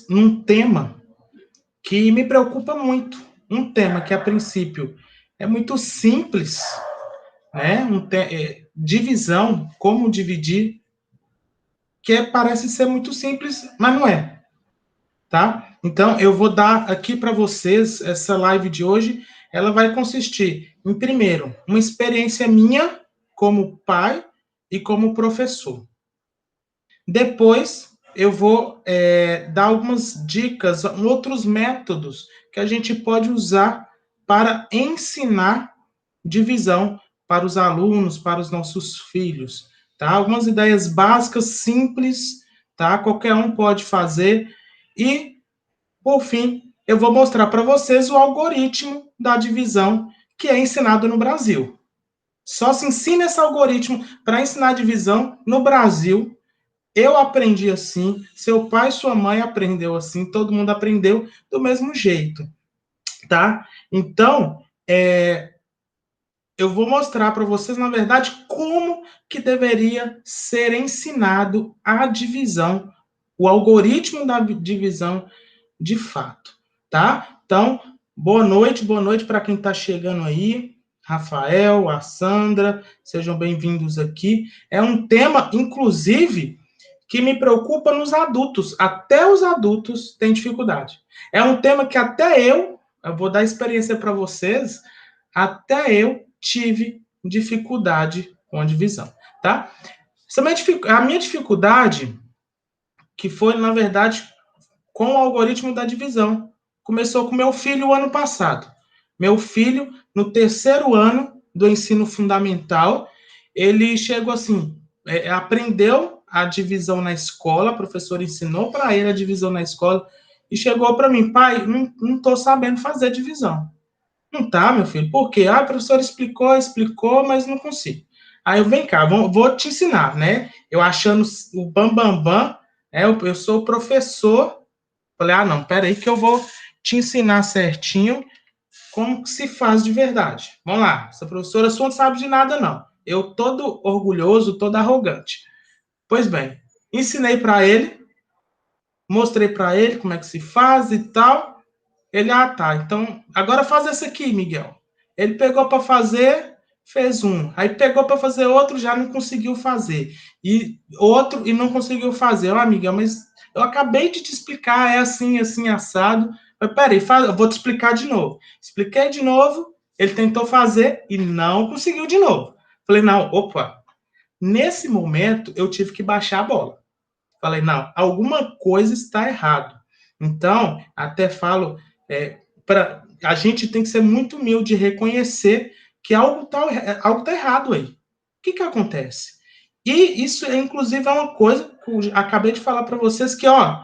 num tema que me preocupa muito. Um tema que, a princípio, é muito simples, né? Divisão, como dividir, parece ser muito simples, mas não é, tá? Então, eu vou dar aqui para vocês, essa live de hoje, ela vai consistir em, primeiro, uma experiência minha como pai e como professor. Depois, eu vou dar algumas dicas, outros métodos que a gente pode usar para ensinar divisão para os alunos, para os nossos filhos, tá? Algumas ideias básicas, simples, tá? Qualquer um pode fazer. E, por fim, eu vou mostrar para vocês o algoritmo da divisão que é ensinado no Brasil. Só se ensina esse algoritmo para ensinar a divisão no Brasil. Eu aprendi assim, seu pai e sua mãe aprendeu assim, todo mundo aprendeu do mesmo jeito, tá? Então, eu vou mostrar para vocês, na verdade, como que deveria ser ensinado a divisão, o algoritmo da divisão de fato, tá? Então, boa noite para quem está chegando aí, Rafael, a Sandra, sejam bem-vindos aqui. É um tema, inclusive, que me preocupa nos adultos. Até os adultos têm dificuldade. É um tema que até eu vou dar experiência para vocês, até eu tive dificuldade com a divisão, tá? A minha dificuldade, que foi, na verdade, com o algoritmo da divisão, começou com meu filho o ano passado. Meu filho, no terceiro ano do ensino fundamental, ele chegou assim, aprendeu a divisão na escola, a professora ensinou para ele a divisão na escola, e chegou para mim, pai, não estou sabendo fazer divisão. Não tá, meu filho. Por quê? Ah, o professor explicou, mas não consigo. Aí eu, vem cá, vou te ensinar, né? Eu achando o bam, eu sou o professor. Falei, ah, não, peraí que eu vou te ensinar certinho como que se faz de verdade. Vamos lá, essa professora sua não sabe de nada, não. Eu todo orgulhoso, todo arrogante. Pois bem, ensinei para ele, mostrei para ele como é que se faz e tal. Ele, ah, tá. Então, agora faz esse aqui, Miguel. Ele pegou para fazer, fez um. Aí pegou para fazer outro, já não conseguiu fazer. E outro, e não conseguiu fazer. Ó, Miguel, mas eu acabei de te explicar, é assim, assim, assado. Mas peraí, eu vou te explicar de novo. Expliquei de novo, ele tentou fazer e não conseguiu de novo. Falei, não, opa. Nesse momento, eu tive que baixar a bola. Falei, não, alguma coisa está errado. Então, até falo, a gente tem que ser muito humilde e reconhecer que algo tá errado aí. O que acontece? E isso, inclusive, é uma coisa que eu acabei de falar para vocês que, ó,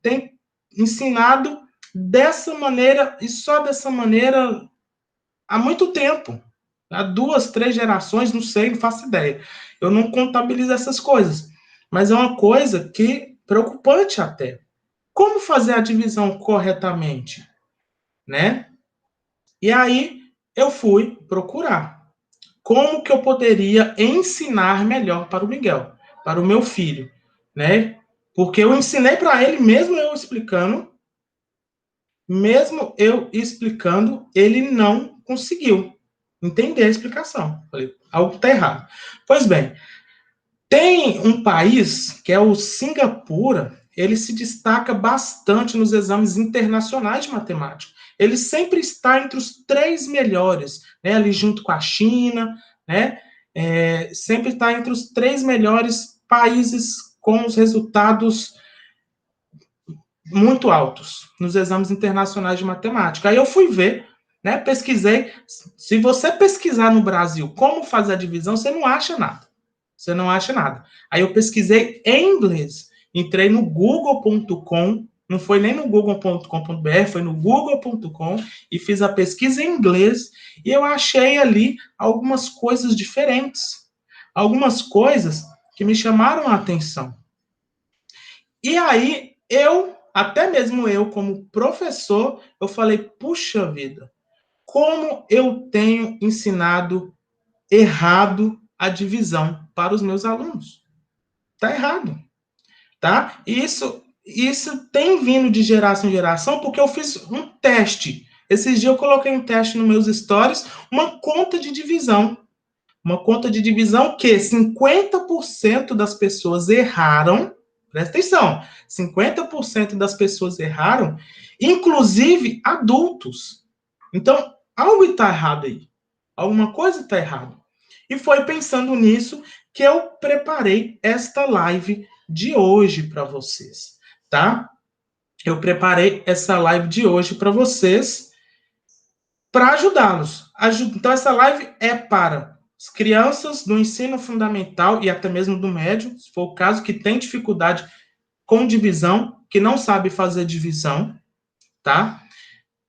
tem ensinado dessa maneira e só dessa maneira há muito tempo. Há 2, 3 gerações, não sei, não faço ideia. Eu não contabilizo essas coisas. Mas é uma coisa que preocupante até. Como fazer a divisão corretamente, né? E aí eu fui procurar como que eu poderia ensinar melhor para o Miguel, para o meu filho, né? Porque eu ensinei para ele, mesmo eu explicando, ele não conseguiu entender a explicação. Falei, algo está errado. Pois bem, tem um país que é o Singapura, ele se destaca bastante nos exames internacionais de matemática. Ele sempre está entre os 3 melhores, né, ali junto com a China, né, sempre está entre os 3 melhores países com os resultados muito altos nos exames internacionais de matemática. Aí eu fui ver, né, pesquisei. Se você pesquisar no Brasil como fazer a divisão, você não acha nada. Você não acha nada. Aí eu pesquisei em inglês. Entrei no google.com, não foi nem no google.com.br, foi no google.com e fiz a pesquisa em inglês e eu achei ali algumas coisas diferentes. Algumas coisas que me chamaram a atenção. E aí até mesmo eu como professor, eu falei, puxa vida, como eu tenho ensinado errado a divisão para os meus alunos. Tá errado, tá? E isso isso tem vindo de geração em geração, porque eu fiz um teste. Esses dias eu coloquei um teste nos meus stories, uma conta de divisão. Uma conta de divisão que 50% das pessoas erraram. Presta atenção, 50% das pessoas erraram, inclusive adultos. Então, algo está errado aí. Alguma coisa está errada. E foi pensando nisso que eu preparei esta live de hoje para vocês, tá? Eu preparei essa live de hoje para vocês para ajudá-los. Então, essa live é para as crianças do ensino fundamental e até mesmo do médio, se for o caso, que tem dificuldade com divisão, que não sabe fazer divisão, tá?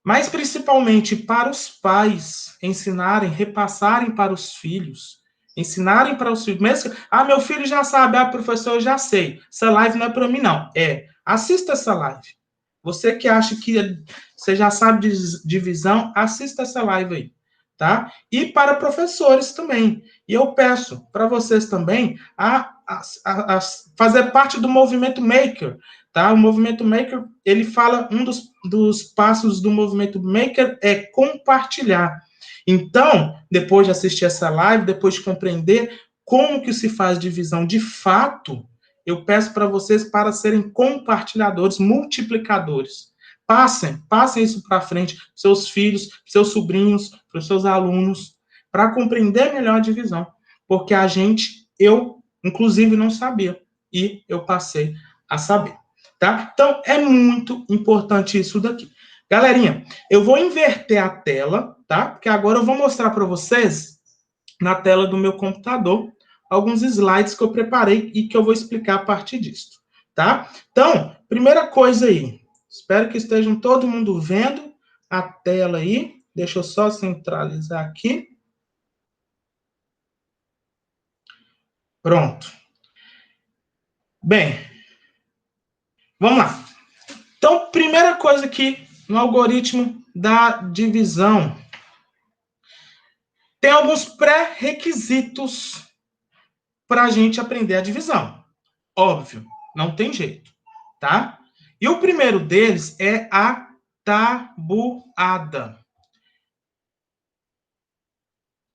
Mas principalmente para os pais ensinarem, repassarem para os filhos, ensinarem para os filhos. Mesmo, meu filho já sabe, professor, eu já sei. Essa live não é para mim, não. Assista essa live. Você que acha que você já sabe de divisão, assista essa live aí, tá? E para professores também. E eu peço para vocês também a fazer parte do movimento Maker, tá? O movimento Maker, ele fala, um dos passos do movimento Maker é compartilhar. Então, depois de assistir essa live, depois de compreender como que se faz divisão de fato, eu peço para vocês para serem compartilhadores, multiplicadores. Passem isso para frente, seus filhos, seus sobrinhos, para os seus alunos, para compreender melhor a divisão. Porque eu, inclusive, não sabia. E eu passei a saber. Tá? Então, é muito importante isso daqui. Galerinha, eu vou inverter a tela, tá? Porque agora eu vou mostrar para vocês, na tela do meu computador, alguns slides que eu preparei e que eu vou explicar a partir disso, tá? Então, primeira coisa aí, espero que estejam todo mundo vendo a tela aí. Deixa eu só centralizar aqui. Pronto. Bem, vamos lá. Então, primeira coisa aqui no algoritmo da divisão. Tem alguns pré-requisitos para a gente aprender a divisão. Óbvio, não tem jeito, tá? E o primeiro deles é a tabuada.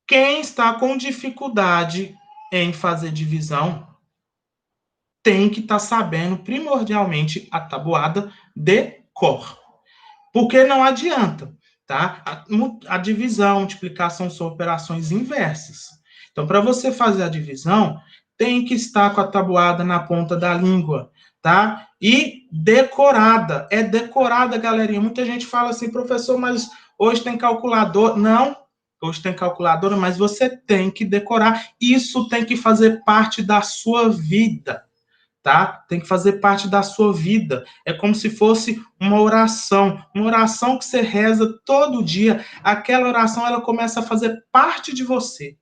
Quem está com dificuldade em fazer divisão tem que estar sabendo primordialmente a tabuada de cor. Porque não adianta, tá? A divisão, multiplicação são operações inversas. Então, para você fazer a divisão, tem que estar com a tabuada na ponta da língua, tá? E decorada. É decorada, galerinha. Muita gente fala assim, professor, mas hoje tem calculador. Não, hoje tem calculadora, mas você tem que decorar. Isso tem que fazer parte da sua vida, tá? Tem que fazer parte da sua vida. É como se fosse uma oração que você reza todo dia. Aquela oração, ela começa a fazer parte de você.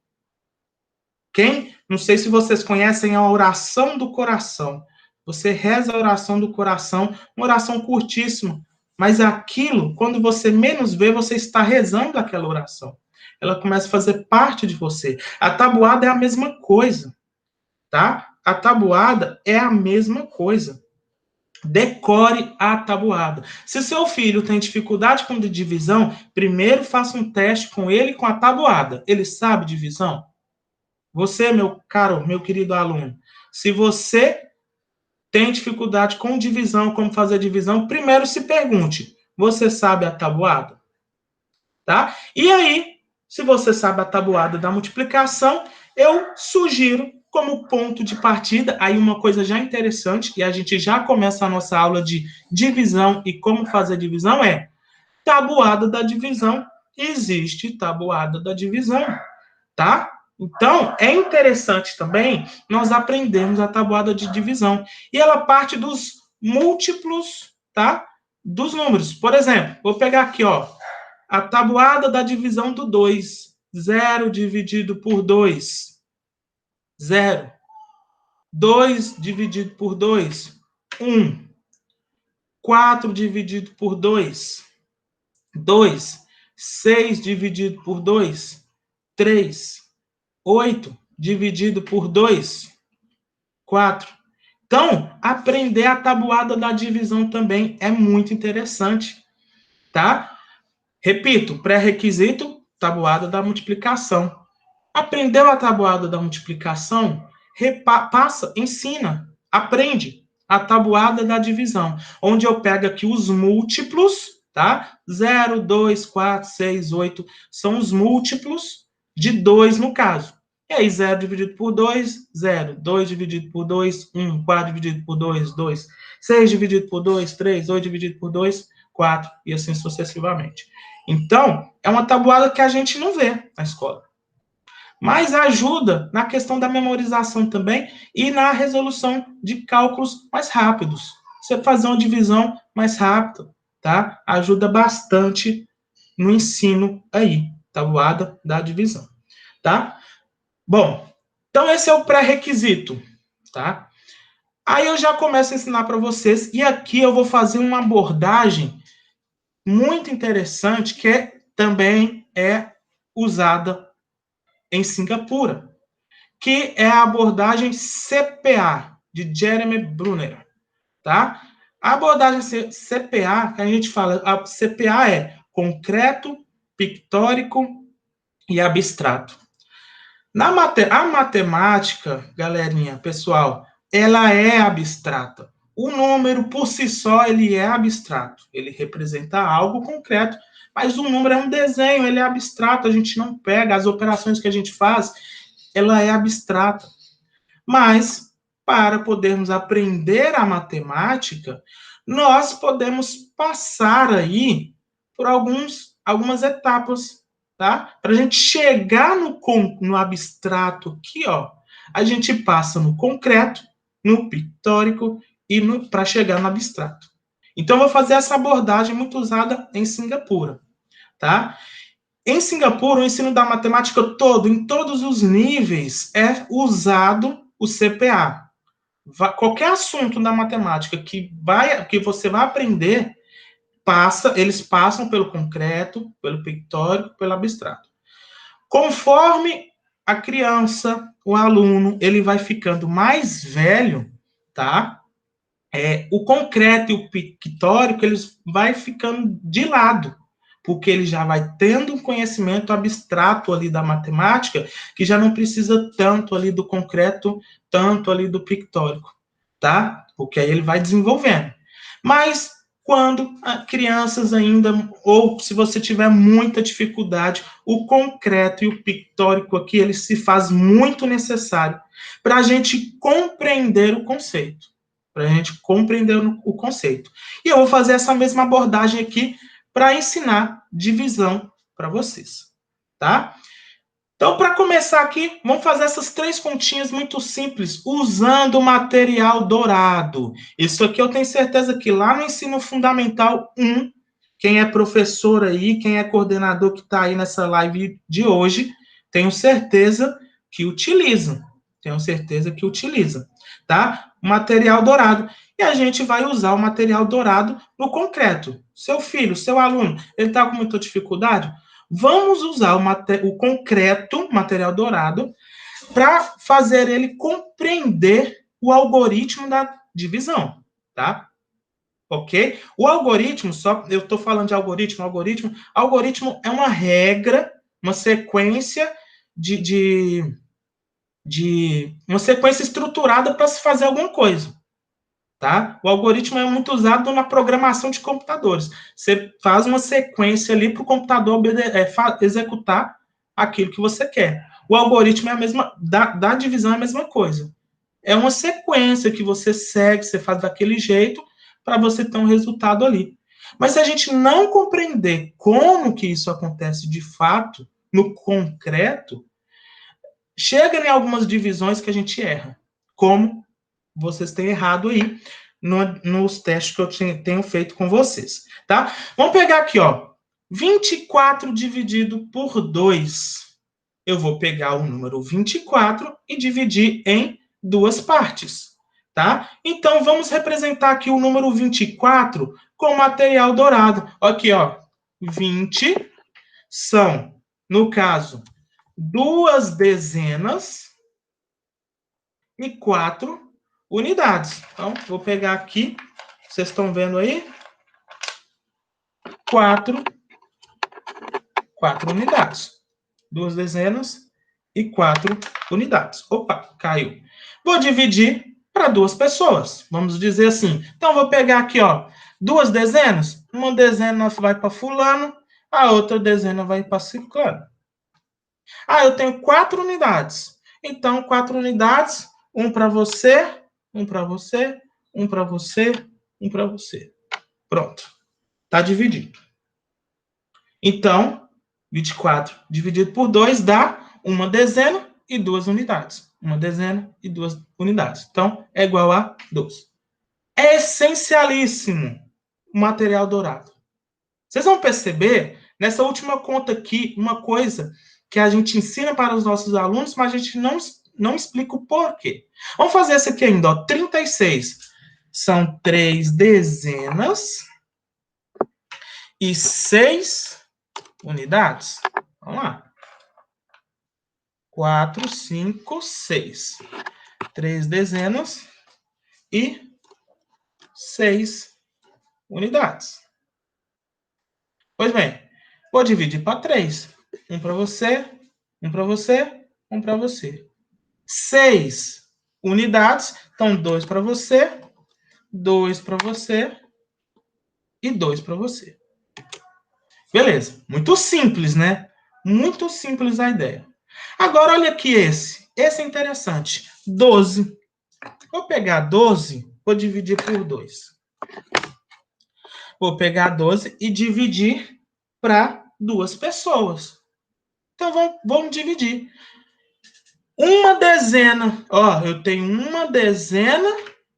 Não sei se vocês conhecem a oração do coração. Você reza a oração do coração, uma oração curtíssima, mas aquilo, quando você menos vê, você está rezando aquela oração. Ela começa a fazer parte de você. A tabuada é a mesma coisa, tá? A tabuada é a mesma coisa. Decore a tabuada. Se seu filho tem dificuldade com divisão, primeiro faça um teste com ele com a tabuada. Ele sabe divisão? Você, meu caro, meu querido aluno, se você tem dificuldade com divisão, como fazer divisão, primeiro se pergunte: você sabe a tabuada? Tá? E aí, se você sabe a tabuada da multiplicação, eu sugiro como ponto de partida, aí uma coisa já interessante, e a gente já começa a nossa aula de divisão e como fazer divisão, é tabuada da divisão. Existe tabuada da divisão, tá? Então, é interessante também nós aprendermos a tabuada de divisão. E ela parte dos múltiplos, tá? Dos números. Por exemplo, vou pegar aqui, ó, a tabuada da divisão do 2. 0 dividido por 2. 0. 2 dividido por 2. 1. 4 dividido por 2. 2. 6 dividido por 2. 3. 8 dividido por 2. 4. Então, aprender a tabuada da divisão também é muito interessante, tá? Repito, pré-requisito, tabuada da multiplicação. Aprendeu a tabuada da multiplicação? Passa, ensina, aprende a tabuada da divisão, onde eu pego aqui os múltiplos, tá? 0, 2, 4, 6, 8 são os múltiplos de 2 no caso. E aí, 0 dividido por 2, 0. 2 dividido por 2, 1. 4 dividido por 2, 2. 6 dividido por 2, 3. 8 dividido por 2, 4. E assim sucessivamente. Então, é uma tabuada que a gente não vê na escola. Mas ajuda na questão da memorização também e na resolução de cálculos mais rápidos. Você fazer uma divisão mais rápida, tá? Ajuda bastante no ensino aí, tabuada da divisão, tá? Bom, então esse é o pré-requisito, tá? Aí eu já começo a ensinar para vocês e aqui eu vou fazer uma abordagem muito interessante que também é usada em Singapura, que é a abordagem CPA, de Jeremy Brunner, tá? A abordagem CPA, que a gente fala, a CPA é concreto, pictórico e abstrato. A matemática, galerinha, pessoal, ela é abstrata. O número, por si só, ele é abstrato. Ele representa algo concreto, mas o número é um desenho, ele é abstrato, a gente não pega. As operações que a gente faz, ela é abstrata. Mas, para podermos aprender a matemática, nós podemos passar aí por algumas etapas, tá? Para a gente chegar no abstrato aqui, ó, a gente passa no concreto, no pictórico e para chegar no abstrato. Então, eu vou fazer essa abordagem muito usada em Singapura, tá? Em Singapura, o ensino da matemática todo, em todos os níveis, é usado o CPA. Qualquer assunto da matemática que você vai aprender, eles passam pelo concreto, pelo pictórico, pelo abstrato. Conforme a criança, o aluno, ele vai ficando mais velho, tá? O concreto e o pictórico, eles vai ficando de lado, porque ele já vai tendo um conhecimento abstrato ali da matemática, que já não precisa tanto ali do concreto, tanto ali do pictórico, tá? Porque aí ele vai desenvolvendo. Mas quando crianças ainda, ou se você tiver muita dificuldade, o concreto e o pictórico aqui, ele se faz muito necessário para a gente compreender o conceito. Para a gente compreender o conceito. E eu vou fazer essa mesma abordagem aqui para ensinar divisão para vocês, tá? Então, para começar aqui, vamos fazer essas 3 continhas muito simples, usando o material dourado. Isso aqui eu tenho certeza que lá no Ensino Fundamental 1, quem é professor aí, quem é coordenador que está aí nessa live de hoje, tenho certeza que utiliza. Tenho certeza que utiliza, tá? O material dourado. E a gente vai usar o material dourado no concreto. Seu filho, seu aluno, ele está com muita dificuldade? Vamos usar o concreto, material dourado, para fazer ele compreender o algoritmo da divisão, tá? Ok? O algoritmo, eu estou falando de algoritmo é uma regra, uma sequência uma sequência estruturada para se fazer alguma coisa. Tá? O algoritmo é muito usado na programação de computadores. Você faz uma sequência ali para o computador executar aquilo que você quer. O algoritmo é a mesma, da divisão é a mesma coisa. É uma sequência que você segue, você faz daquele jeito para você ter um resultado ali. Mas se a gente não compreender como que isso acontece de fato, no concreto, chega em algumas divisões que a gente erra. Como vocês têm errado aí nos testes que eu tenho feito com vocês, tá? Vamos pegar aqui, ó. 24 dividido por 2. Eu vou pegar o número 24 e dividir em 2 partes, tá? Então, vamos representar aqui o número 24 com material dourado. Aqui, ó. 20 são, no caso, 2 dezenas e 4 unidades. Então, vou pegar aqui, vocês estão vendo aí? 4 unidades. 2 dezenas e 4 unidades. Opa, caiu. Vou dividir para 2 pessoas. Vamos dizer assim. Então, vou pegar aqui, ó, 2 dezenas. Uma dezena vai para fulano, a outra dezena vai para ciclano. Ah, eu tenho 4 unidades. Então, 4 unidades, um para você, um para você, um para você, um para você. Pronto. Está dividido. Então, 24 dividido por 2 dá uma dezena e 2 unidades. Uma dezena e 2 unidades. Então, é igual a 12. É essencialíssimo o material dourado. Vocês vão perceber, nessa última conta aqui, uma coisa que a gente ensina para os nossos alunos, mas a gente não explica o porquê. Vamos fazer essa aqui ainda, ó. 36 são 3 dezenas e 6 unidades. Vamos lá. 4, 5, 6. 3 dezenas e 6 unidades. Pois bem, vou dividir para 3. Um para você, um para você, um para você. 6 unidades, então 2 para você, 2 para você e 2 para você. Beleza, muito simples, né? Muito simples a ideia. Agora, olha aqui esse. Esse é interessante. 12. Vou pegar 12, vou dividir por 2. Vou pegar 12 e dividir para 2 pessoas. Então, vamos dividir. Uma dezena. Ó, eu tenho uma dezena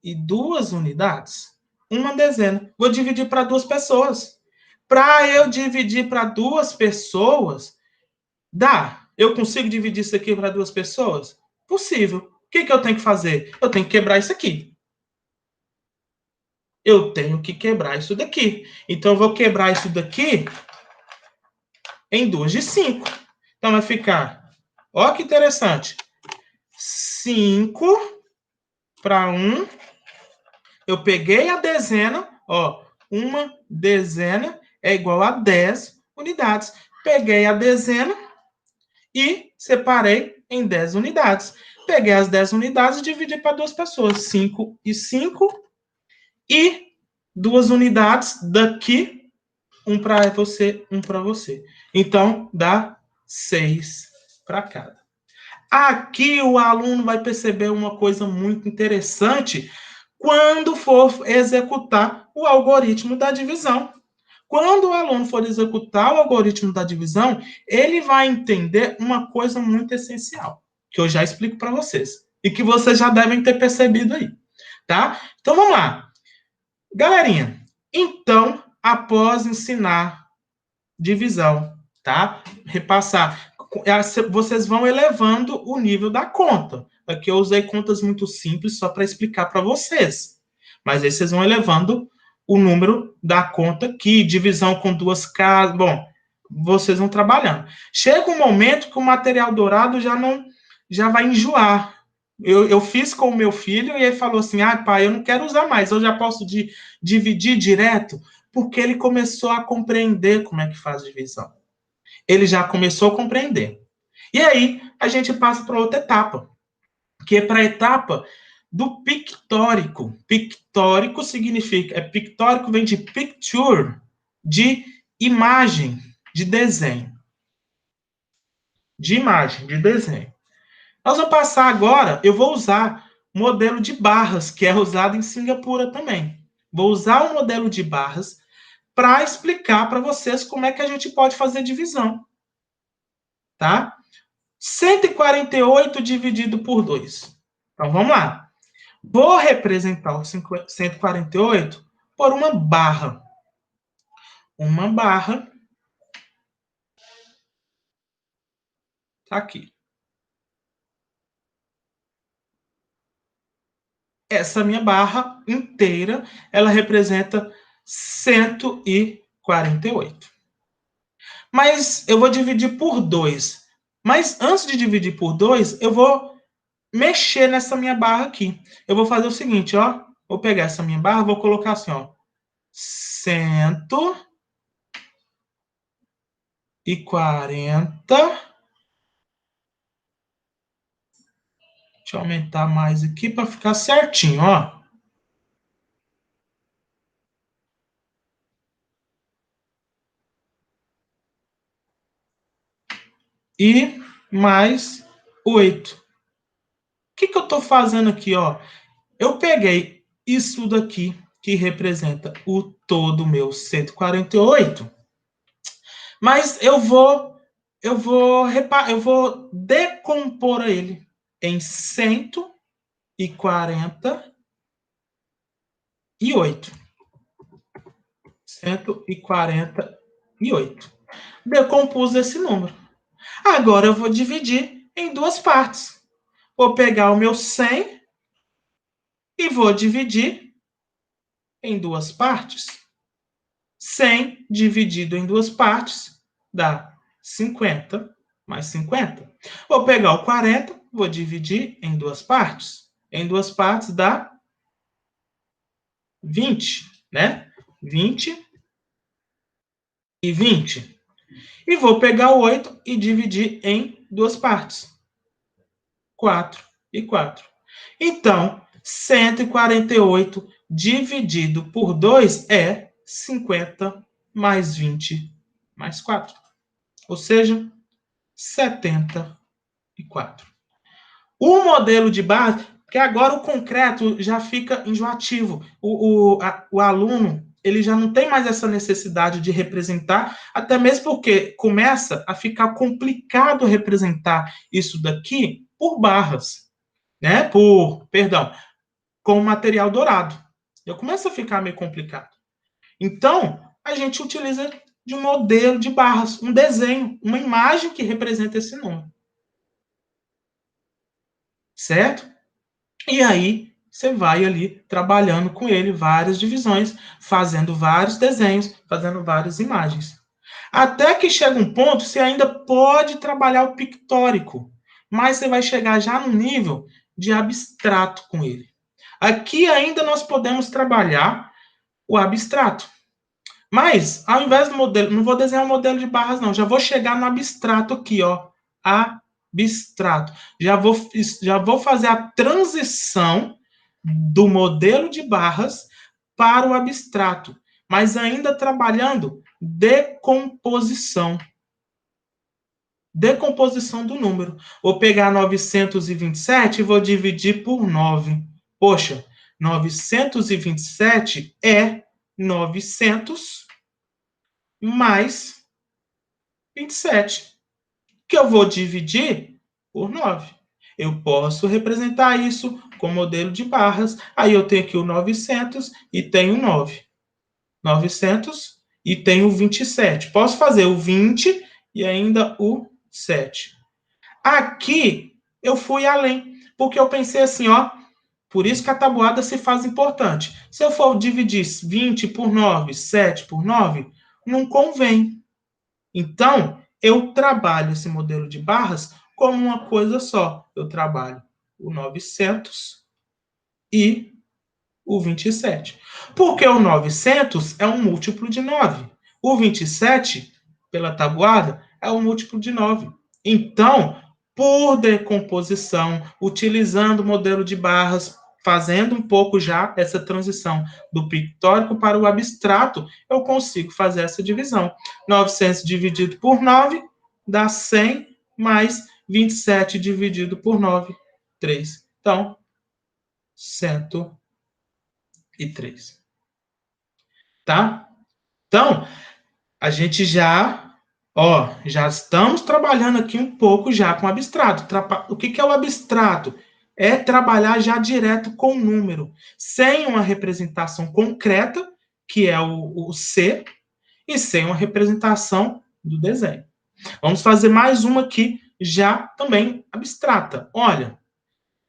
e 2 unidades. Uma dezena. Vou dividir para 2 pessoas. Para eu dividir para 2 pessoas, dá. Eu consigo dividir isso aqui para 2 pessoas? Possível. O que eu tenho que fazer? Eu tenho que quebrar isso aqui. Eu tenho que quebrar isso daqui. Então, eu vou quebrar isso daqui em 2 de 5. Então, vai ficar... Ó que interessante. 5 para 1. Eu peguei a dezena. Ó, uma dezena é igual a 10 unidades. Peguei a dezena e separei em 10 unidades. Peguei as 10 unidades e dividi para 2 pessoas. 5 e 5. E 2 unidades daqui, um para você, um para você. Então, dá 6 para cada. Aqui o aluno vai perceber uma coisa muito interessante quando for executar o algoritmo da divisão. Quando o aluno for executar o algoritmo da divisão, ele vai entender uma coisa muito essencial, que eu já explico para vocês, e que vocês já devem ter percebido aí, tá? Então, vamos lá. Galerinha, então, após ensinar divisão, tá? Repassar. Vocês vão elevando o nível da conta. Aqui eu usei contas muito simples só para explicar para vocês. Mas aí vocês vão elevando o número da conta aqui, divisão com 2 casas. Bom, vocês vão trabalhando. Chega um momento que o material dourado já vai enjoar. Eu fiz com o meu filho e ele falou assim: ah, pai, eu não quero usar mais, eu já posso dividir direto, porque ele começou a compreender como é que faz divisão. Ele já começou a compreender. E aí, a gente passa para outra etapa, que é para a etapa do pictórico. Pictórico significa, pictórico vem de picture, de imagem, de desenho. De imagem, de desenho. Nós vamos passar agora, eu vou usar o modelo de barras, que é usado em Singapura também. Vou usar o modelo de barras para explicar para vocês como é que a gente pode fazer divisão. Tá? 148 dividido por 2. Então, vamos lá. Vou representar o 148 por uma barra. Uma barra. Tá aqui. Essa minha barra inteira, ela representa 148. Mas eu vou dividir por 2. Mas antes de dividir por 2, eu vou mexer nessa minha barra aqui. Eu vou fazer o seguinte, ó. Vou pegar essa minha barra, vou colocar assim, ó. 140. Deixa eu aumentar mais aqui para ficar certinho, ó. E mais 8. O que eu estou fazendo aqui, ó? Eu peguei isso daqui, que representa o todo meu 148, mas eu vou decompor ele em 148. 148. Decompus esse número. Agora eu vou dividir em duas partes. Vou pegar o meu 100 e vou dividir em duas partes. 100 dividido em duas partes dá 50 mais 50. Vou pegar o 40, vou dividir em duas partes. Em duas partes dá 20, né? 20 e 20. E vou pegar o 8 e dividir em duas partes. 4 e 4. Então, 148 dividido por 2 é 50 mais 20 mais 4. Ou seja, 74. O modelo de base, porque agora o concreto já fica enjoativo. O aluno ele já não tem mais essa necessidade de representar, até mesmo porque começa a ficar complicado representar isso daqui por barras, né? Com material dourado. Já começa a ficar meio complicado. Então, a gente utiliza de um modelo de barras, um desenho, uma imagem que representa esse número. Certo? E aí, você vai ali trabalhando com ele várias divisões, fazendo vários desenhos, fazendo várias imagens. Até que chega um ponto, você ainda pode trabalhar o pictórico, mas você vai chegar já no nível de abstrato com ele. Aqui ainda nós podemos trabalhar o abstrato. Mas, ao invés do modelo, não vou desenhar um modelo de barras, não. Já vou chegar no abstrato aqui, ó. Abstrato. Já vou fazer a transição do modelo de barras para o abstrato. Mas ainda trabalhando decomposição. Decomposição do número. Vou pegar 927 e vou dividir por 9. Poxa, 927 é 900 mais 27, que eu vou dividir por 9. Eu posso representar isso com modelo de barras. Aí eu tenho aqui o 900 e tenho 9. 900 e tenho 27. Posso fazer o 20 e ainda o 7. Aqui eu fui além, porque eu pensei assim, ó, por isso que a tabuada se faz importante. Se eu for dividir 20 por 9, 7 por 9, não convém. Então, eu trabalho esse modelo de barras como uma coisa só. Eu trabalho o 900 e o 27. Porque o 900 é um múltiplo de 9. O 27, pela tabuada, é um múltiplo de 9. Então, por decomposição, utilizando o modelo de barras, fazendo um pouco já essa transição do pictórico para o abstrato, eu consigo fazer essa divisão. 900 dividido por 9 dá 100, mais 27 dividido por 9, 3. Então, 103. Tá? Então, a gente já estamos trabalhando aqui um pouco já com abstrato. O que é o abstrato? É trabalhar já direto com o número, sem uma representação concreta, que é o C, e sem uma representação do desenho. Vamos fazer mais uma aqui, já também abstrata. Olha,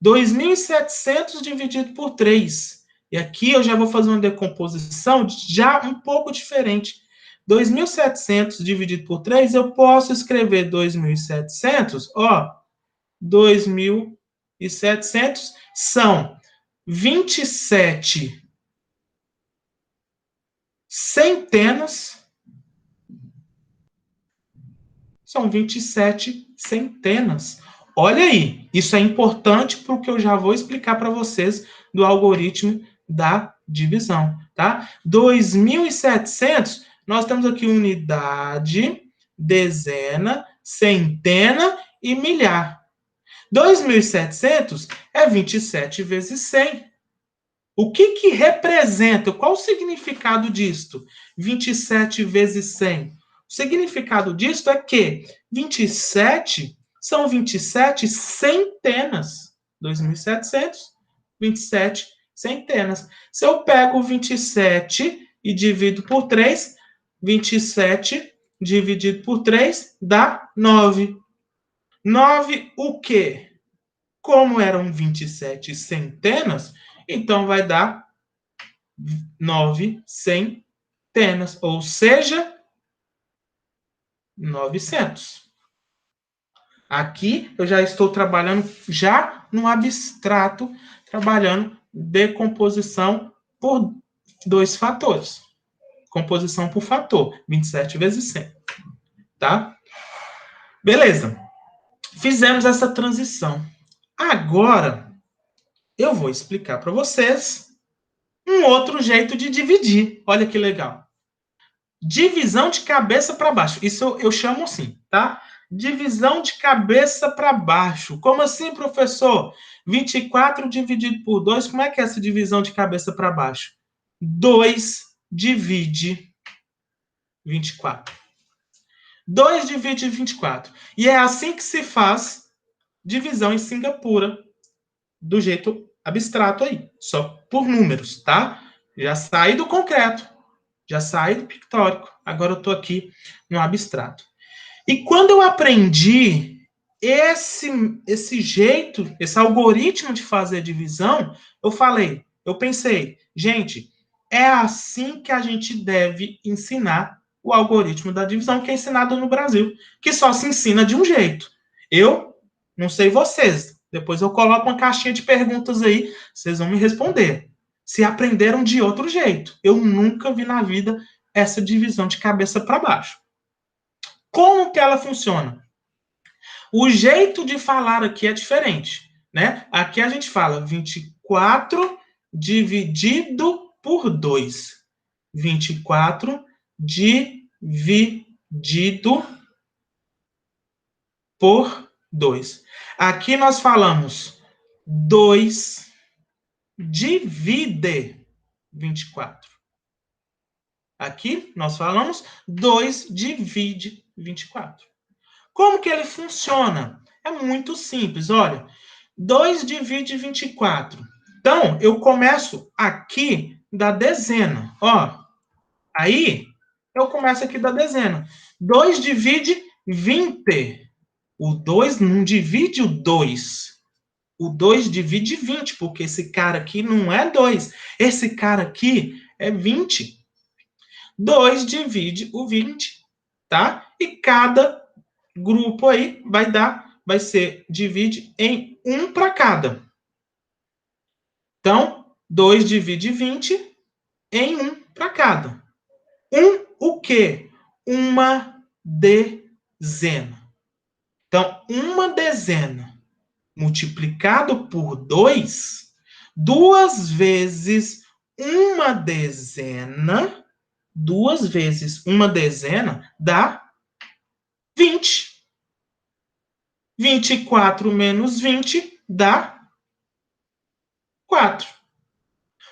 2.700 dividido por 3. E aqui eu já vou fazer uma decomposição já um pouco diferente. 2.700 dividido por 3, eu posso escrever 2.700, ó, 2.000 2.700 são 27 centenas. São 27 centenas. Olha aí, isso é importante para o que eu já vou explicar para vocês do algoritmo da divisão, tá? 2.700, nós temos aqui unidade, dezena, centena e milhar. 2.700 é 27 vezes 100. O que representa? Qual o significado disto? 27 vezes 100. O significado disto é que 27 são 27 centenas. 2.700, 27 centenas. Se eu pego 27 e divido por 3, 27 dividido por 3 dá 9. 9 o quê? Como eram 27 centenas, então vai dar 9 centenas, ou seja, 900. Aqui eu já estou trabalhando já no abstrato, trabalhando decomposição por dois fatores. Composição por fator, 27 vezes 100. Tá? Beleza. Fizemos essa transição. Agora, eu vou explicar para vocês um outro jeito de dividir. Olha que legal. Divisão de cabeça para baixo. Isso eu chamo assim, tá? Divisão de cabeça para baixo. Como assim, professor? 24 dividido por 2, como é que é essa divisão de cabeça para baixo? 2 divide 24. 2 divide 24. E é assim que se faz divisão em Singapura, do jeito abstrato aí, só por números, tá? Já sai do concreto, já sai do pictórico, agora eu estou aqui no abstrato. E quando eu aprendi esse jeito, esse algoritmo de fazer divisão, eu pensei, gente, é assim que a gente deve ensinar o algoritmo da divisão que é ensinado no Brasil, que só se ensina de um jeito. Eu não sei vocês, depois eu coloco uma caixinha de perguntas aí, vocês vão me responder. Se aprenderam de outro jeito. Eu nunca vi na vida essa divisão de cabeça para baixo. Como que ela funciona? O jeito de falar aqui é diferente, né? Aqui a gente fala 24 dividido por 2. 24 dividido por 2. Aqui nós falamos 2 divide 24. Aqui nós falamos 2 divide 24. Como que ele funciona? É muito simples, olha. 2 divide 24. Então, eu começo aqui da dezena, ó. Aí, eu começo aqui da dezena. 2 divide 20. O 2 não divide o 2. O 2 divide 20, porque esse cara aqui não é 2. Esse cara aqui é 20. 2 divide o 20, tá? E cada grupo aí vai ser, divide em 1 para cada. Então, 2 divide 20 em 1 para cada. O quê? Uma dezena. Então, uma dezena multiplicado por 2, 2 vezes uma dezena, 2 vezes uma dezena dá 20. 24 menos 20 dá 4.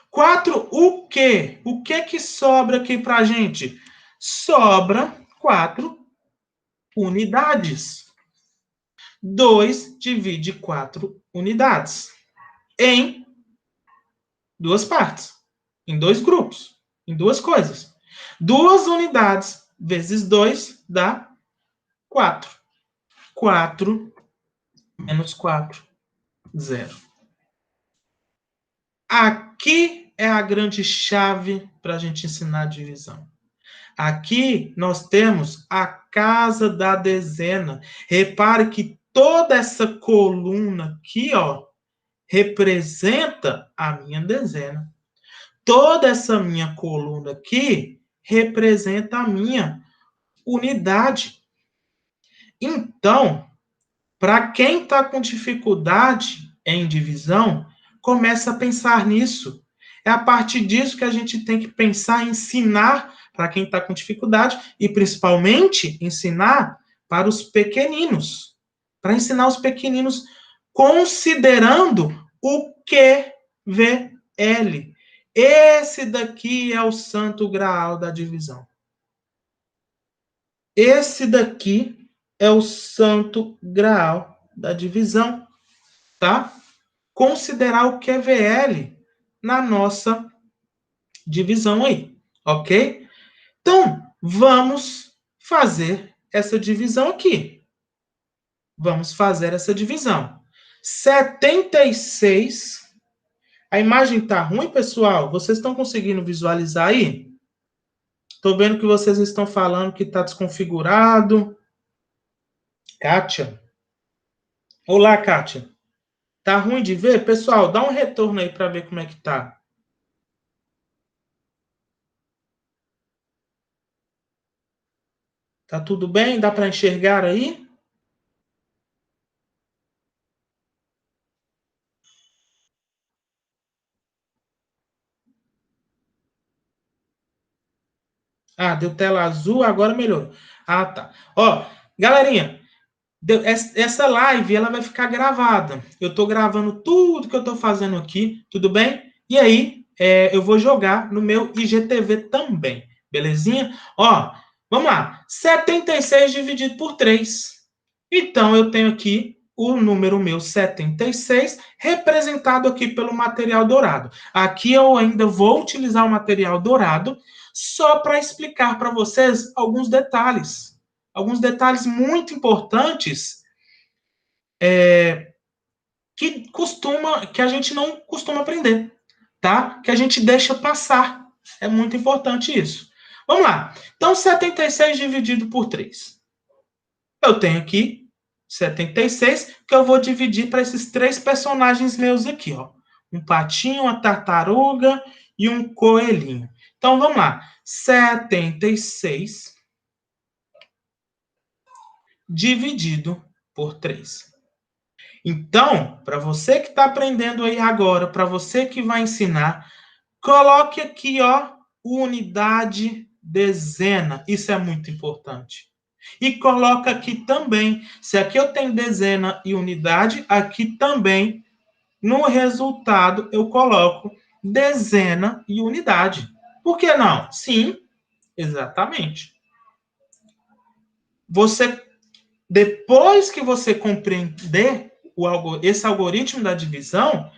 4 o quê? O que sobra aqui para a gente? Sobra 4 unidades. 2 divide 4 unidades em duas partes, em dois grupos, em duas coisas. 2 unidades vezes 2 dá 4. 4 menos 4, 0. Aqui é a grande chave para a gente ensinar a divisão. Aqui nós temos a casa da dezena. Repare que toda essa coluna aqui, ó, representa a minha dezena. Toda essa minha coluna aqui representa a minha unidade. Então, para quem está com dificuldade em divisão, começa a pensar nisso. É a partir disso que a gente tem que pensar em ensinar para quem está com dificuldade e, principalmente, ensinar para os pequeninos. Para ensinar os pequeninos considerando o QVL. Esse daqui é o santo graal da divisão. Esse daqui é o santo graal da divisão, tá? Considerar o QVL na nossa divisão aí, ok? Então, vamos fazer essa divisão aqui. Vamos fazer essa divisão. 76. A imagem tá ruim, pessoal? Vocês estão conseguindo visualizar aí? Estou vendo que vocês estão falando que está desconfigurado. Kátia. Olá, Kátia. Tá ruim de ver? Pessoal, dá um retorno aí para ver como é que tá. Tá tudo bem? Dá para enxergar aí? Ah, deu tela azul, agora melhorou. Ah, tá. Ó, galerinha, essa live ela vai ficar gravada. Eu tô gravando tudo que eu tô fazendo aqui, tudo bem? E aí, eu vou jogar no meu IGTV também, belezinha? Ó, vamos lá. 76 dividido por 3. Então, eu tenho aqui o número meu 76, representado aqui pelo material dourado. Aqui eu ainda vou utilizar o material dourado só para explicar para vocês alguns detalhes. Alguns detalhes muito importantes que a gente não costuma aprender, tá? Que a gente deixa passar. É muito importante isso. Vamos lá. Então, 76 dividido por 3. Eu tenho aqui 76, que eu vou dividir para esses três personagens meus aqui, ó. Um patinho, uma tartaruga e um coelhinho. Então, vamos lá. 76 dividido por 3. Então, para você que está aprendendo aí agora, para você que vai ensinar, coloque aqui, ó, unidade, dezena. Isso é muito importante. E coloca aqui também, se aqui eu tenho dezena e unidade, aqui também, no resultado, eu coloco dezena e unidade. Por que não? Sim, exatamente. Você, depois que você compreender esse algoritmo da divisão,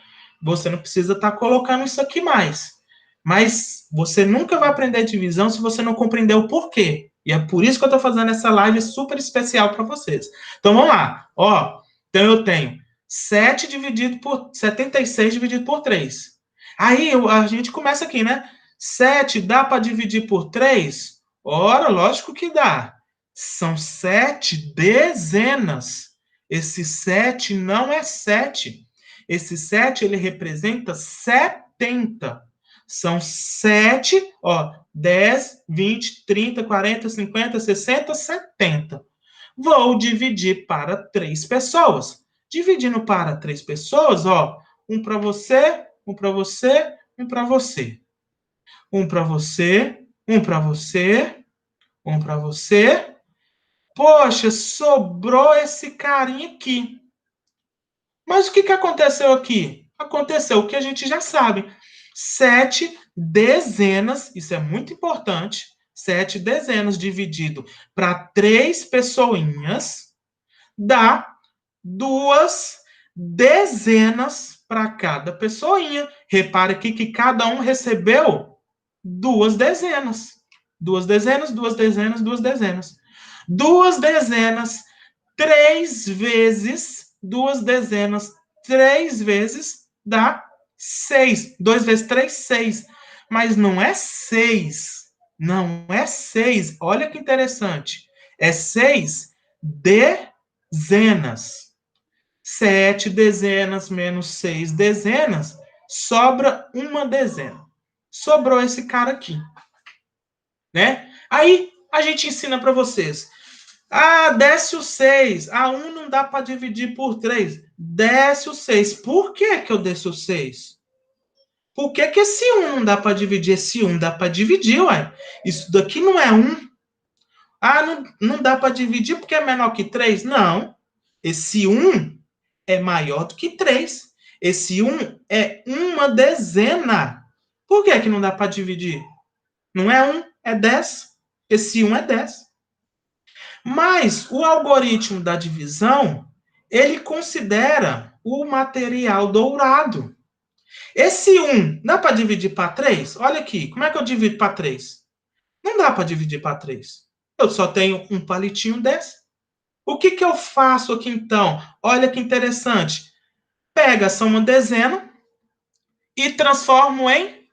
você não precisa estar colocando isso aqui mais. Mas você nunca vai aprender divisão se você não compreender o porquê. E é por isso que eu estou fazendo essa live super especial para vocês. Então vamos lá. Ó, então eu tenho 7 dividido por 76 dividido por 3. Aí a gente começa aqui, né? 7 dá para dividir por 3? Ora, lógico que dá. São 7 dezenas. Esse 7 não é 7. Esse 7 ele representa 70. São 7, ó, 10, 20, 30, 40, 50, 60, 70. Vou dividir para 3 pessoas. Dividindo para 3 pessoas, ó, um para você, um para você, um para você. Um para você, um para você, um para você. Poxa, sobrou esse carinha aqui. Mas o que aconteceu aqui? Aconteceu o que a gente já sabe. 7 dezenas, isso é muito importante. 7 dezenas dividido para 3 pessoinhas dá 2 dezenas para cada pessoinha. Repare aqui que cada um recebeu 2 dezenas. 2 dezenas, 2 dezenas, 2 dezenas. 2 dezenas, 3 vezes 2 dezenas, 3 vezes dá 6. 2 vezes 3, 6. Mas não é 6. Não é 6. Olha que interessante. É 6 dezenas. 7 dezenas menos 6 dezenas, sobra uma dezena. Sobrou esse cara aqui, né? Aí a gente ensina para vocês. Ah, desce o 6. Ah, 1 não dá para dividir por 3. Desce o 6. Por que que eu desço o 6? Por que que esse 1 não dá para dividir? Esse 1 dá para dividir, ué. Isso daqui não é 1. Ah, não dá para dividir porque é menor que 3? Não. Esse 1 é maior do que 3. Esse 1 é uma dezena. Por que que não dá para dividir? Não é 1, é 10. Esse 1 é 10. Mas o algoritmo da divisão, ele considera o material dourado. Esse 1 dá para dividir para 3? Olha aqui, como é que eu divido para 3? Não dá para dividir para 3. Eu só tenho um palitinho desse. O que que eu faço aqui então? Olha que interessante. Pega essa uma dezena e transformo em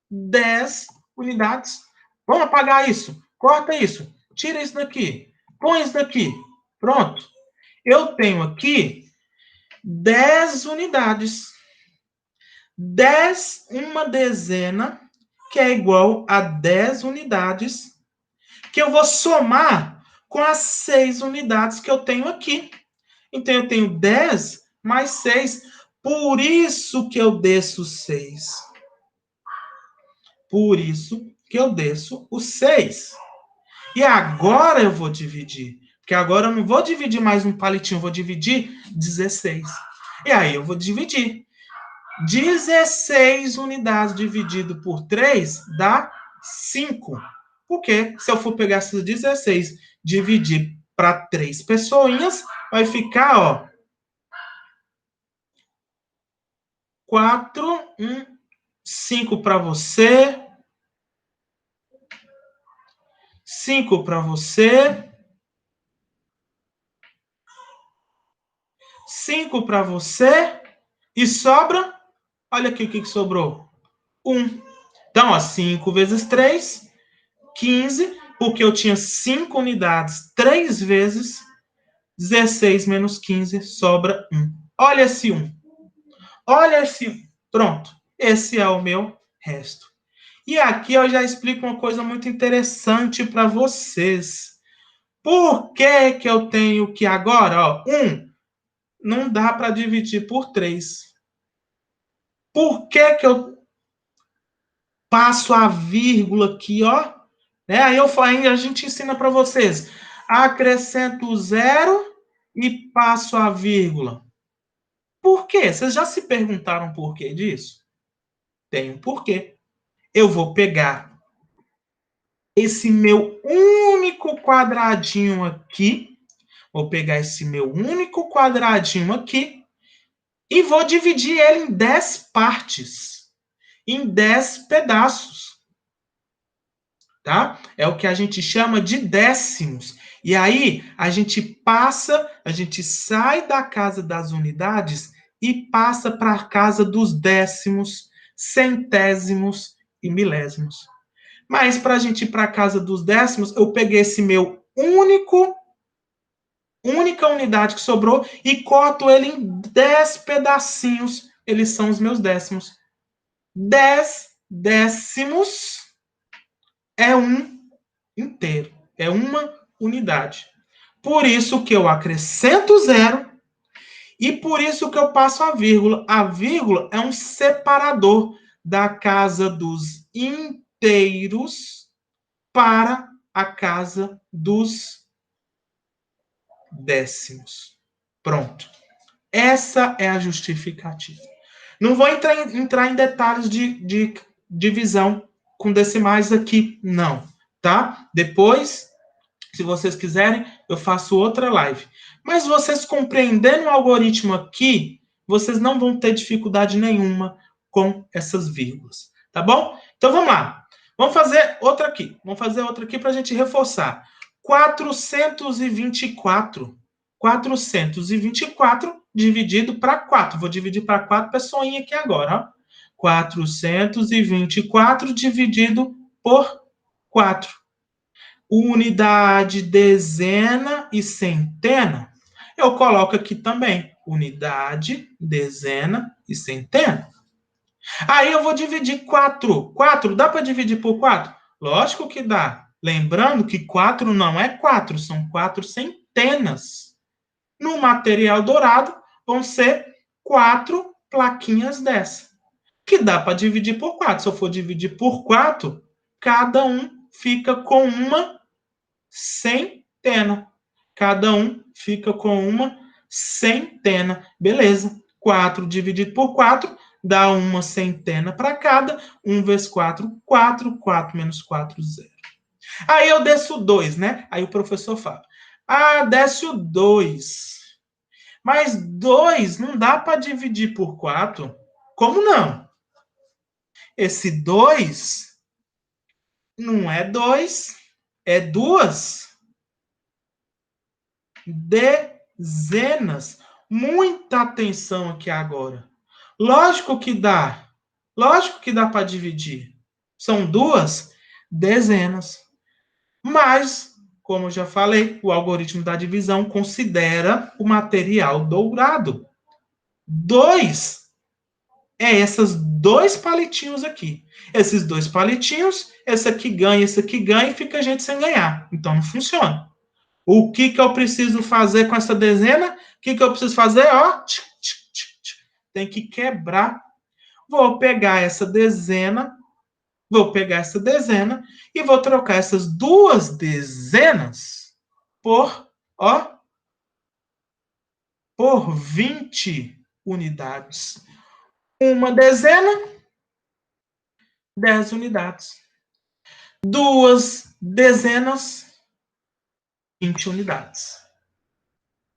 10 unidades. Vamos apagar isso. Corta isso. Tira isso daqui. Põe isso daqui. Pronto. Eu tenho aqui 10 unidades. 10, uma dezena, que é igual a 10 unidades, que eu vou somar com as 6 unidades que eu tenho aqui. Então, eu tenho 10 mais 6. Por isso que eu desço 6. Por isso que eu desço o 6. E agora eu vou dividir. Porque agora eu não vou dividir mais um palitinho, eu vou dividir 16. E aí eu vou dividir. 16 unidades dividido por 3 dá 5. Porque se eu for pegar essas 16 dividir para 3 pessoinhas, vai ficar, ó, 4, 5 para você, 5 para você, 5 para você, e sobra, olha aqui o que sobrou, 1. Então, ó, 5 vezes 3, 15, porque eu tinha 5 unidades 3 vezes, 16 menos 15, sobra 1. Olha esse 1. Olha esse 1. Pronto. Esse é o meu resto. E aqui eu já explico uma coisa muito interessante para vocês. Por que que eu tenho que agora, ó, 1 não dá para dividir por 3. Por que que eu passo a vírgula aqui, ó? Né? Aí a gente ensina para vocês. Acrescento o zero e passo a vírgula. Por quê? Vocês já se perguntaram por que disso? Tem um porquê. Eu vou pegar esse meu único quadradinho aqui, vou pegar esse meu único quadradinho aqui e vou dividir ele em 10 partes, em 10 pedaços. Tá? É o que a gente chama de décimos. E aí a gente sai da casa das unidades e passa para a casa dos décimos, centésimos e milésimos. Mas para a gente ir para a casa dos décimos, eu peguei esse meu única unidade que sobrou e corto ele em 10 pedacinhos. Eles são os meus décimos. 10 décimos é um inteiro, é uma unidade. Por isso que eu acrescento zero e por isso que eu passo a vírgula. A vírgula é um separador da casa dos inteiros para a casa dos décimos. Pronto. Essa é a justificativa. Não vou entrar em detalhes de divisão com decimais aqui, não, tá? Depois, se vocês quiserem, eu faço outra live. Mas vocês compreendendo o algoritmo aqui, vocês não vão ter dificuldade nenhuma com essas vírgulas, tá bom? Então vamos lá. Vamos fazer outra aqui. Vamos fazer outra aqui para a gente reforçar. 424. 424 dividido para 4. Vou dividir para 4 pessoinhas aqui agora. Ó. 424 dividido por 4. Unidade, dezena e centena. eu coloco aqui também unidade, dezena e centena. Aí eu vou dividir 4. 4, dá para dividir por 4? Lógico que dá. Lembrando que 4 não é 4, são 4 centenas. No material dourado, vão ser 4 plaquinhas dessa, que dá para dividir por 4. Se eu for dividir por 4, cada um fica com uma centena. Cada um fica com uma centena. Beleza. 4 dividido por 4 dá uma centena para cada. 1 vezes 4, 4. 4 menos 4, 0. Aí eu desço 2, né? Aí o professor fala, desce o 2. Mas 2 não dá para dividir por 4. Como não? Esse 2 não é 2, é 2 dezenas. Muita atenção aqui agora. Lógico que dá. Lógico que dá para dividir. São 2 dezenas. Mas, como eu já falei, o algoritmo da divisão considera o material dourado. 2 é esses 2 palitinhos aqui. Esses 2 palitinhos, esse aqui ganha e fica a gente sem ganhar. Então não funciona. O que eu preciso fazer com essa dezena? O que eu preciso fazer? Ó, tem que quebrar. Vou pegar essa dezena e vou trocar essas 2 dezenas por 20 unidades. Uma dezena, 10 unidades. 2 dezenas, 20 unidades.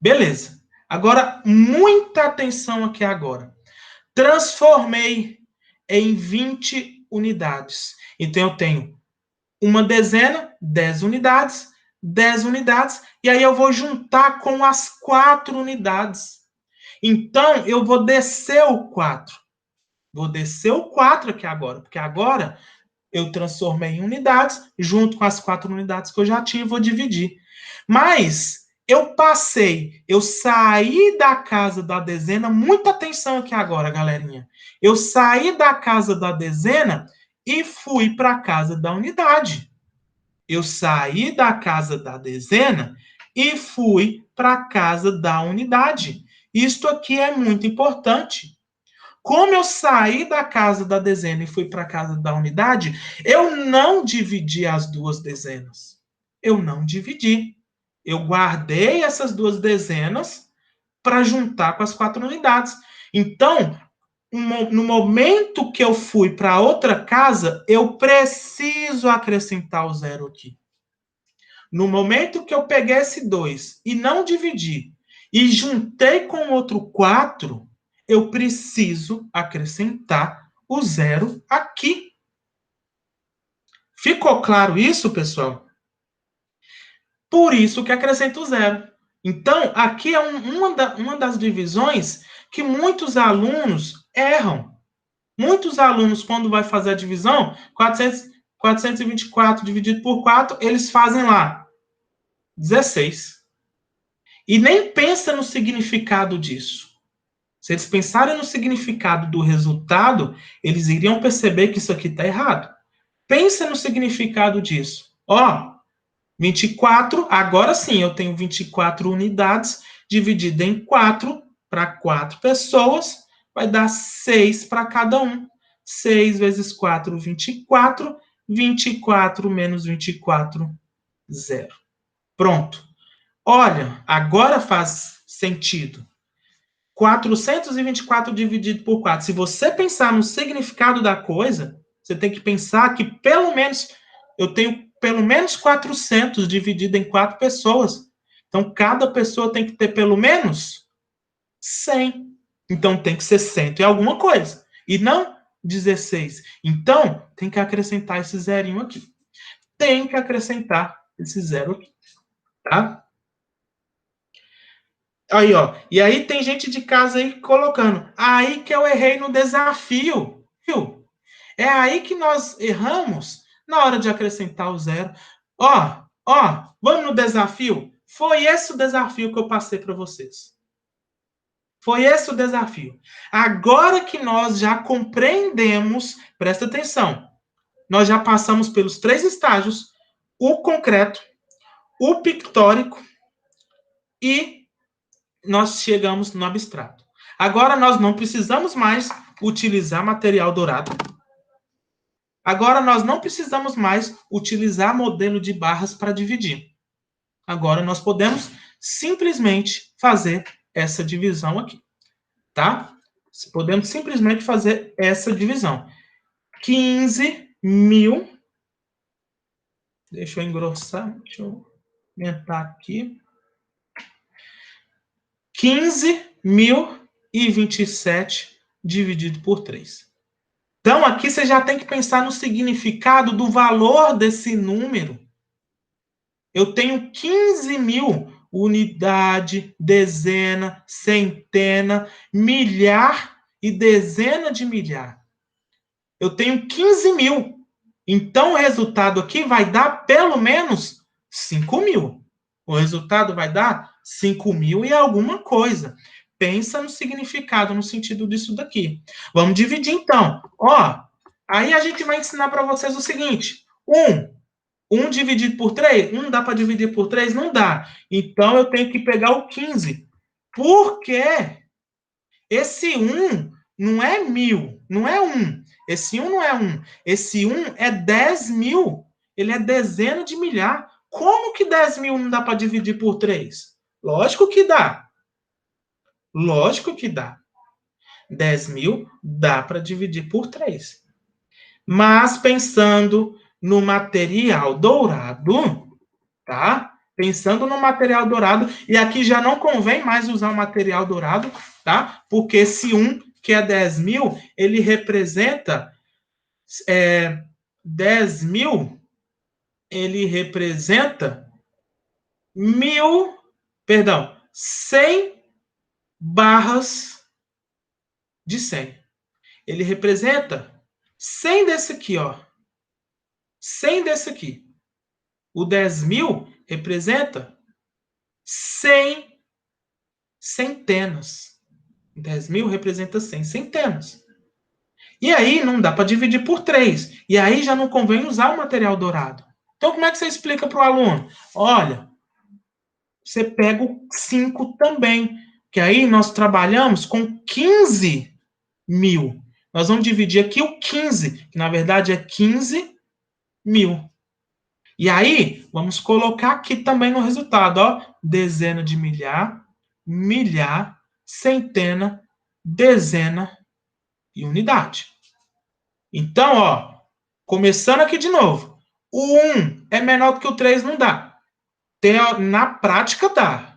Beleza. Agora, muita atenção aqui agora. Transformei em 20 unidades. Então, eu tenho uma dezena, 10 unidades, 10 unidades, e aí eu vou juntar com as 4 unidades. Então, eu vou descer o 4. Vou descer o 4 aqui agora, porque agora eu transformei em unidades, junto com as 4 unidades que eu já tinha, vou dividir. Mas eu saí da casa da dezena, muita atenção aqui agora, galerinha. Eu saí da casa da dezena e fui para a casa da unidade. Eu saí da casa da dezena e fui para a casa da unidade. Isto aqui é muito importante. Como eu saí da casa da dezena e fui para a casa da unidade, eu não dividi as 2 dezenas. Eu não dividi. Eu guardei essas 2 dezenas para juntar com as 4 unidades. Então, no momento que eu fui para outra casa, eu preciso acrescentar o 0 aqui. No momento que eu peguei esse 2 e não dividi, e juntei com outro 4, eu preciso acrescentar o 0 aqui. Ficou claro isso, pessoal? Por isso que acrescento o 0. Então, aqui é uma das divisões que muitos alunos erram. Muitos alunos, quando vai fazer a divisão, 424 dividido por 4, eles fazem lá 16. E nem pensa no significado disso. Se eles pensarem no significado do resultado, eles iriam perceber que isso aqui está errado. Pensa no significado disso. 24, agora sim, eu tenho 24 unidades dividida em 4 para 4 pessoas, vai dar 6 para cada um. 6 vezes 4, 24. 24 menos 24, 0. Pronto. Olha, agora faz sentido. 424 dividido por 4. Se você pensar no significado da coisa, você tem que pensar que eu tenho pelo menos 400 dividido em 4 pessoas. Então, cada pessoa tem que ter pelo menos 100. Então, tem que ser 100 e alguma coisa. E não 16. Então, tem que acrescentar esse zerinho aqui. Tem que acrescentar esse 0 aqui. Tá? Aí, E aí tem gente de casa aí colocando. Aí que eu errei no desafio. Viu? É aí que nós erramos na hora de acrescentar o 0. Vamos no desafio. Foi esse o desafio que eu passei para vocês. Foi esse o desafio. Agora que nós já compreendemos, presta atenção, nós já passamos pelos 3 estágios, o concreto, o pictórico e nós chegamos no abstrato. Agora nós não precisamos mais utilizar material dourado. Agora nós não precisamos mais utilizar modelo de barras para dividir. Agora nós podemos simplesmente fazer essa divisão aqui, tá? Podemos simplesmente fazer essa divisão. 15.000. Deixa eu engrossar, deixa eu aumentar aqui. 15.027 dividido por 3. Então, aqui você já tem que pensar no significado do valor desse número. Eu tenho 15.000, unidade, dezena, centena, milhar e dezena de milhar. Eu tenho 15.000. Então, o resultado aqui vai dar pelo menos 5.000. O resultado vai dar 5.000 e alguma coisa. Pensa no significado, no sentido disso daqui. Vamos dividir, então. Ó, aí a gente vai ensinar para vocês o seguinte. 1 dividido por 3? Não dá para dividir por 3? Não dá. Então, eu tenho que pegar o 15. Por quê? Esse 1 não é 1.000, não é 1. Esse 1 não é 1. Esse 1 é 10.000. Ele é dezena de milhar. Como que 10.000 não dá para dividir por 3? Lógico que dá. Lógico que dá. 10.000 dá para dividir por 3. Mas pensando no material dourado, tá? Pensando no material dourado, e aqui já não convém mais usar o material dourado, tá? Porque esse 1, que é 10.000, ele representa 10.000, ele representa 100 barras de 100. Ele representa 100 desse aqui, ó. 100 desse aqui. O 10.000 representa 100 centenas. 10.000 representa 100 centenas. E aí não dá para dividir por 3. E aí já não convém usar o material dourado. Então, como é que você explica para o aluno? Olha, você pega o 5 também, que aí nós trabalhamos com 15.000. Nós vamos dividir aqui o 15, que na verdade é 15.000. E aí, vamos colocar aqui também no resultado, ó, dezena de milhar, milhar, centena, dezena e unidade. Então, ó, começando aqui de novo. O 1 é menor do que o 3, não dá. Na prática, dá.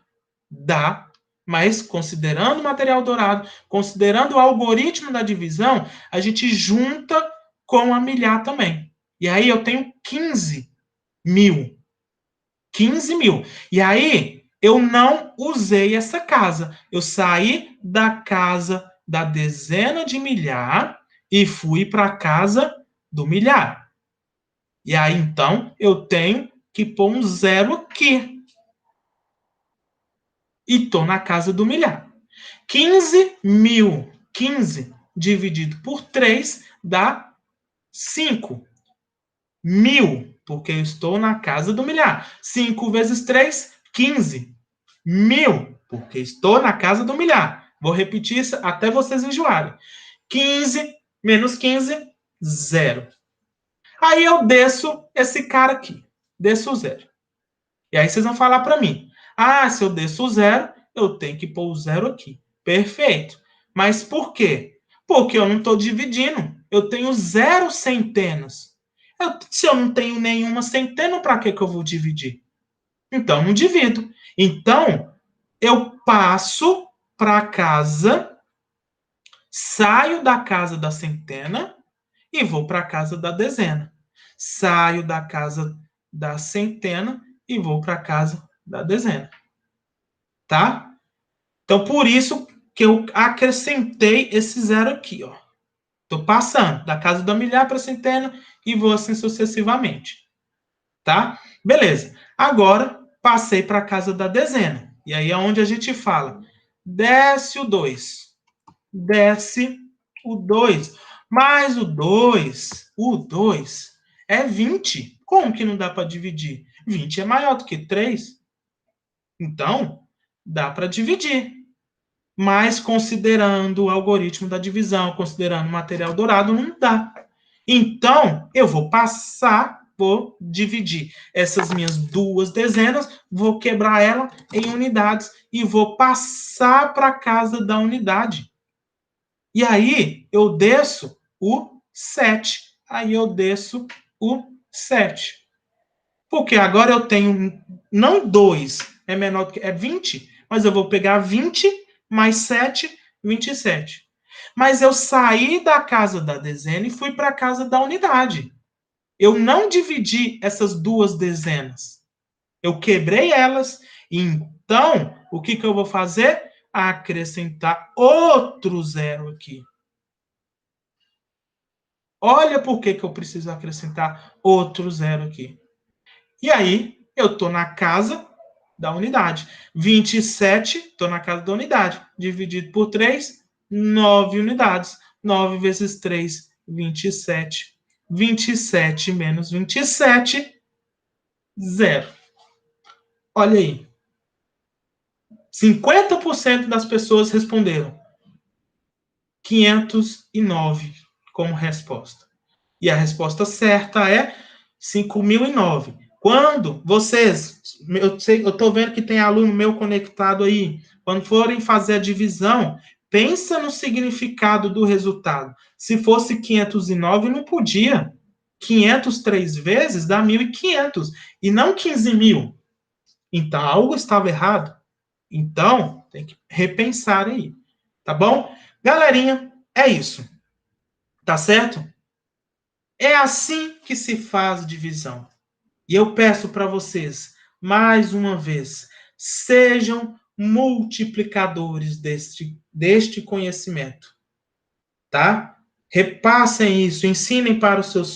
Dá, mas considerando o material dourado, considerando o algoritmo da divisão, a gente junta com a milhar também. E aí eu tenho 15.000. 15.000. E aí eu não usei essa casa. Eu saí da casa da dezena de milhar e fui para a casa do milhar. E aí, então, eu tenho que pôr um 0 aqui. E estou na casa do milhar. 15.000. 15 dividido por 3 dá 5. 1.000, porque eu estou na casa do milhar. 5 vezes 3, 15. 1.000, porque estou na casa do milhar. Vou repetir isso até vocês enjoarem. 15 menos 15, 0. Aí eu desço esse cara aqui. Desço o 0. E aí vocês vão falar para mim. Ah, se eu desço o 0, eu tenho que pôr o 0 aqui. Perfeito. Mas por quê? Porque eu não estou dividindo. Eu tenho 0 centenas. Se eu não tenho nenhuma centena, para que eu vou dividir? Então, não divido. Então, eu passo para casa, saio da casa da centena e vou para a casa da dezena. Saio da casa da centena e vou para a casa da dezena. Tá? Então, por isso que eu acrescentei esse 0 aqui, ó. Estou passando da casa da milhar para a centena e vou assim sucessivamente. Tá? Beleza. Agora, passei para a casa da dezena. E aí é onde a gente fala, desce o 2. Desce o 2. Mais o 2 é 20. Como que não dá para dividir? 20 é maior do que 3. Então, dá para dividir. Mas considerando o algoritmo da divisão, considerando o material dourado, não dá. Então, eu vou dividir essas minhas duas dezenas, vou quebrar ela em unidades e vou passar para a casa da unidade. E aí, eu desço o 7. Aí eu desço o 7. Porque agora eu tenho, não 2, é menor do que, é 20, mas eu vou pegar 20 mais 7, 27. Mas eu saí da casa da dezena e fui para a casa da unidade. Eu não dividi essas duas dezenas. Eu quebrei elas. Então, o que eu vou fazer? Acrescentar outro zero aqui. Olha por que eu preciso acrescentar outro zero aqui. E aí, eu estou na casa da unidade. 27, estou na casa da unidade. Dividido por 3, 9 unidades. 9 vezes 3, 27. 27 menos 27, 0. Olha aí. 50% das pessoas responderam 509 como resposta. E a resposta certa é 5.009. Quando vocês, eu estou vendo que tem aluno meu conectado aí, quando forem fazer a divisão, pensa no significado do resultado. Se fosse 509, não podia. 500 3 vezes dá 1.500 e não 15.000. Então, algo estava errado. Então, tem que repensar aí. Tá bom? Galerinha, é isso. Tá certo? É assim que se faz divisão. E eu peço para vocês, mais uma vez, sejam multiplicadores deste conhecimento, tá? Repassem isso, ensinem para os seus